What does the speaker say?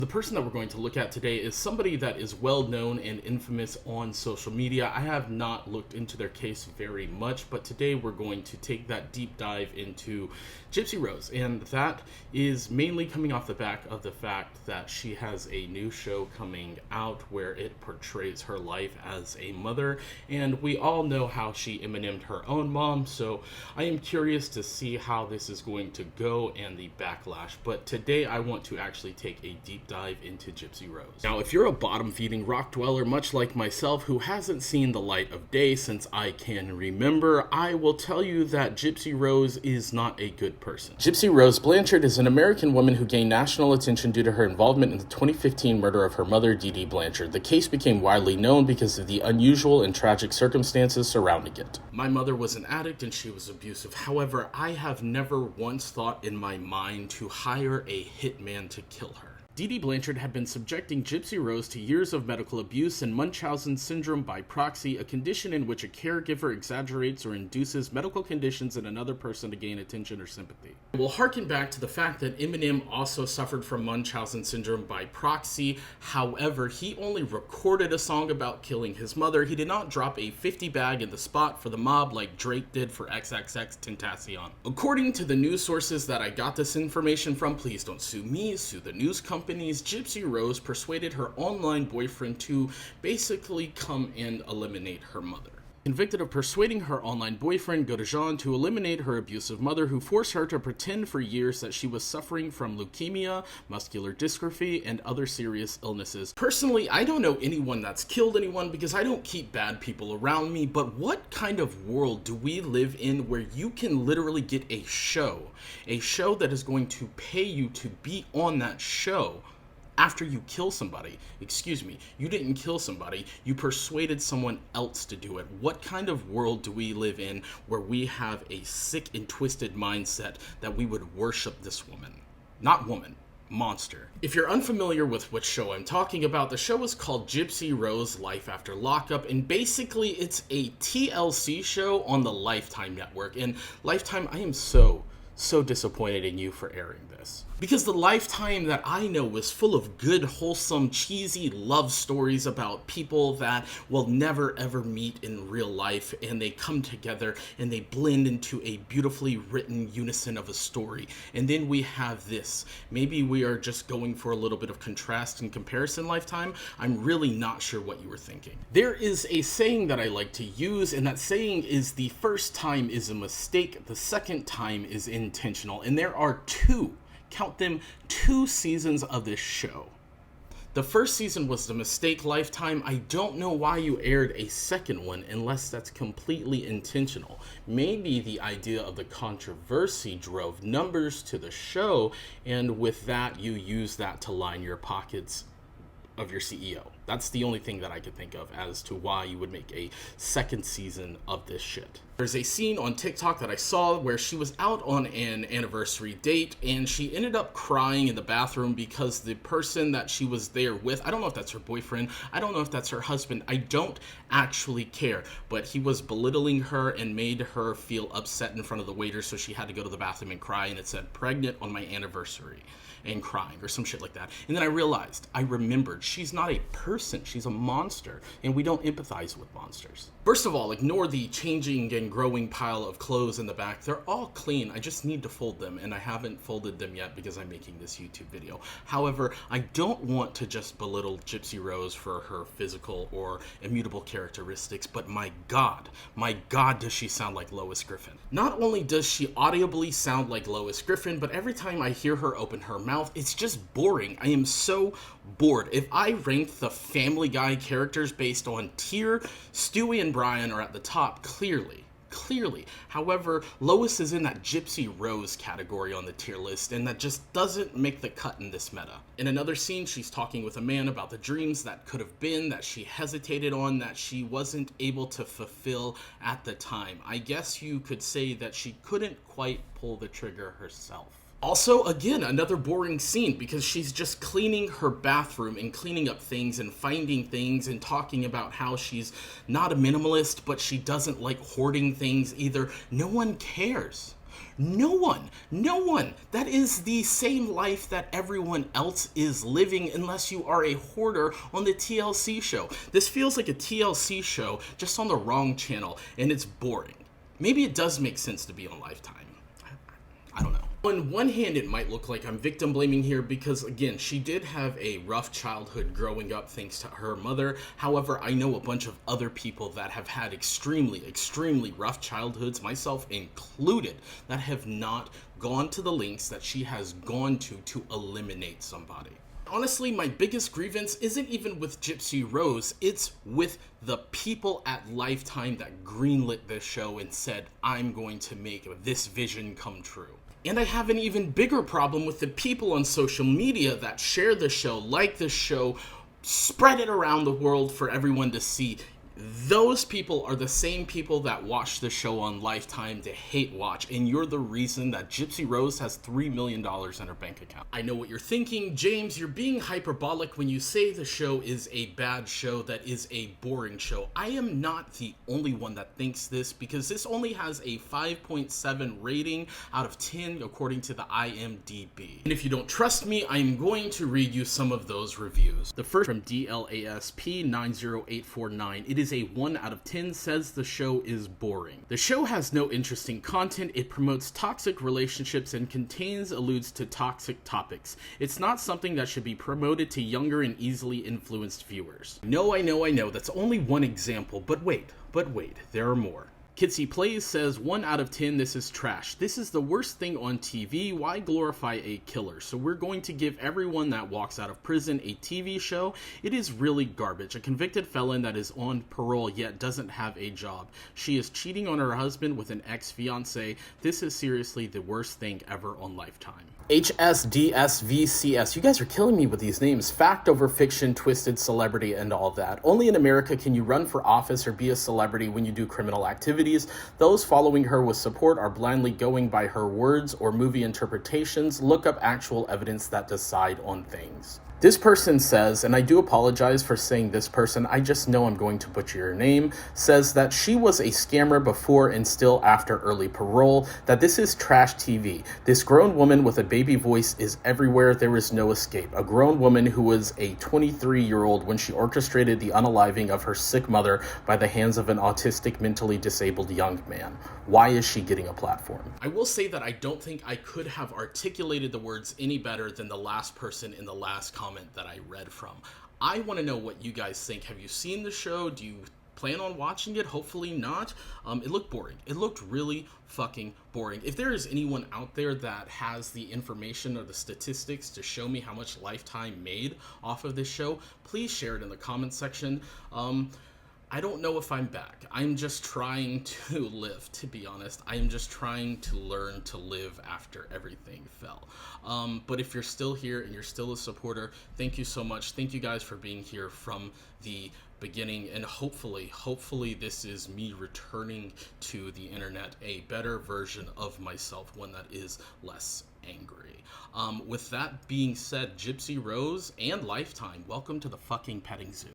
The person that we're going to look at today is somebody that is well known and infamous on social media. I have not looked into their case very much, but today we're going to take that deep dive into Gypsy Rose, and that is mainly coming off the back of the fact that she has a new show coming out where it portrays her life as a mother, and we all know how she Eminem'd her own mom, so I am curious to see how this is going to go and the backlash. But today I want to actually take a deep dive into Gypsy Rose. Now, if you're a bottom-feeding rock dweller much like myself who hasn't seen the light of day since I can remember, I will tell you that Gypsy Rose is not a good person. Gypsy Rose Blanchard is an American woman who gained national attention due to her involvement in the 2015 murder of her mother, Dee Dee Blanchard. The case became widely known because of the unusual and tragic circumstances surrounding it. My mother was an addict and she was abusive. However, I have never once thought in my mind to hire a hitman to kill her. Dee Dee Blanchard had been subjecting Gypsy Rose to years of medical abuse and Munchausen syndrome by proxy, a condition in which a caregiver exaggerates or induces medical conditions in another person to gain attention or sympathy. We'll harken back to the fact that Eminem also suffered from Munchausen syndrome by proxy. However, he only recorded a song about killing his mother. He did not drop a 50 bag in the spot for the mob like Drake did for XXXTentacion. According to the news sources that I got this information from, please don't sue me, sue the news companies, Gypsy Rose persuaded her online boyfriend to basically come and eliminate her mother. Convicted of persuading her online boyfriend, Godejean, to eliminate her abusive mother, who forced her to pretend for years that she was suffering from leukemia, muscular dystrophy, and other serious illnesses. Personally, I don't know anyone that's killed anyone because I don't keep bad people around me, but what kind of world do we live in where you can literally get a show that is going to pay you to be on that show after you kill somebody? Excuse me, you didn't kill somebody, you persuaded someone else to do it. What kind of world do we live in where we have a sick and twisted mindset that we would worship this woman? Not woman, monster. If you're unfamiliar with which show I'm talking about, the show is called Gypsy Rose Life After Lockup, and basically it's a TLC show on the Lifetime network. And Lifetime, I am so disappointed in you for airing this. Because the Lifetime that I know was full of good, wholesome, cheesy love stories about people that will never ever meet in real life, and they come together and they blend into a beautifully written unison of a story. And then we have this. Maybe we are just going for a little bit of contrast and comparison, Lifetime. I'm really not sure what you were thinking. There is a saying that I like to use, and that saying is the first time is a mistake, the second time is intentional. And there are count them, two seasons of this show. The first season was the mistake, Lifetime. I don't know why you aired a second one unless that's completely intentional. Maybe the idea of the controversy drove numbers to the show, and with that you use that to line your pockets of your CEO. That's the only thing that I could think of as to why you would make a second season of this shit. There's a scene on TikTok that I saw where she was out on an anniversary date and she ended up crying in the bathroom because the person that she was there with, I don't know if that's her boyfriend, I don't know if that's her husband, I don't actually care, but he was belittling her and made her feel upset in front of the waiter, so she had to go to the bathroom and cry, and it said pregnant on my anniversary and crying or some shit like that. And then I remembered she's not a person, she's a monster, and we don't empathize with monsters. First of all, ignore the changing and growing pile of clothes in the back. They're all clean. I just need to fold them, and I haven't folded them yet because I'm making this YouTube video. However, I don't want to just belittle Gypsy Rose for her physical or immutable characteristics, but my God, does she sound like Lois Griffin. Not only does she audibly sound like Lois Griffin, but every time I hear her open her mouth, it's just boring. I am so bored. If I ranked the Family Guy characters based on tier, Stewie and Brian are at the top, clearly. However, Lois is in that Gypsy Rose category on the tier list, and that just doesn't make the cut in this meta. In another scene, she's talking with a man about the dreams that could have been, that she hesitated on, that she wasn't able to fulfill at the time. I guess you could say that she couldn't quite pull the trigger herself. Also, again, another boring scene because she's just cleaning her bathroom and cleaning up things and finding things and talking about how she's not a minimalist, but she doesn't like hoarding things either. No one cares. No one. No one. That is the same life that everyone else is living unless you are a hoarder on the TLC show. This feels like a TLC show just on the wrong channel, and it's boring. Maybe it does make sense to be on Lifetime. I don't know. On one hand, it might look like I'm victim blaming here because, again, she did have a rough childhood growing up thanks to her mother. However, I know a bunch of other people that have had extremely, extremely rough childhoods, myself included, that have not gone to the lengths that she has gone to eliminate somebody. Honestly, my biggest grievance isn't even with Gypsy Rose, it's with the people at Lifetime that greenlit this show and said, I'm going to make this vision come true. And I have an even bigger problem with the people on social media that share the show, like the show, spread it around the world for everyone to see. Those people are the same people that watch the show on Lifetime to hate watch, and you're the reason that Gypsy Rose has $3 million in her bank account. I know what you're thinking, James, you're being hyperbolic when you say the show is a bad show, that is a boring show. I am not the only one that thinks this, because this only has a 5.7 rating out of 10 according to the IMDb. And if you don't trust me, I'm going to read you some of those reviews. The first from DLASP90849. It is a 1 out of 10, says the show is boring. The show has no interesting content. It promotes toxic relationships and alludes to toxic topics. It's not something that should be promoted to younger and easily influenced viewers. No, I know, that's only one example, but wait, there are more. Kitsy Plays says 1 out of 10, this is trash. This is the worst thing on TV. Why glorify a killer? So we're going to give everyone that walks out of prison a TV show. It is really garbage. A convicted felon that is on parole yet doesn't have a job. She is cheating on her husband with an ex-fiance. This is seriously the worst thing ever on Lifetime. HSDSVCS. You guys are killing me with these names. Fact over fiction, twisted celebrity, and all that. Only in America can you run for office or be a celebrity when you do criminal activities. Those following her with support are blindly going by her words or movie interpretations. Look up actual evidence that decide on things. This person says, and I do apologize for saying this person, I just know I'm going to butcher your name, says that she was a scammer before and still after early parole, that this is trash TV. This grown woman with a baby voice is everywhere. There is no escape. A grown woman who was a 23-year-old when she orchestrated the unaliving of her sick mother by the hands of an autistic, mentally disabled young man. Why is she getting a platform? I will say that I don't think I could have articulated the words any better than the last person in the last comment that I read from. I want to know what you guys think. Have you seen the show? Do you plan on watching it? Hopefully not. It looked boring. It looked really fucking boring. If there is anyone out there that has the information or the statistics to show me how much Lifetime made off of this show, please share it in the comment section. I don't know if I'm back. I'm just trying to live, to be honest. I am just trying to learn to live after everything fell. But if you're still here and you're still a supporter, thank you so much. Thank you guys for being here from the beginning, and hopefully this is me returning to the internet a better version of myself, one that is less angry. With that being said, Gypsy Rose and Lifetime, welcome to the fucking petting zoo.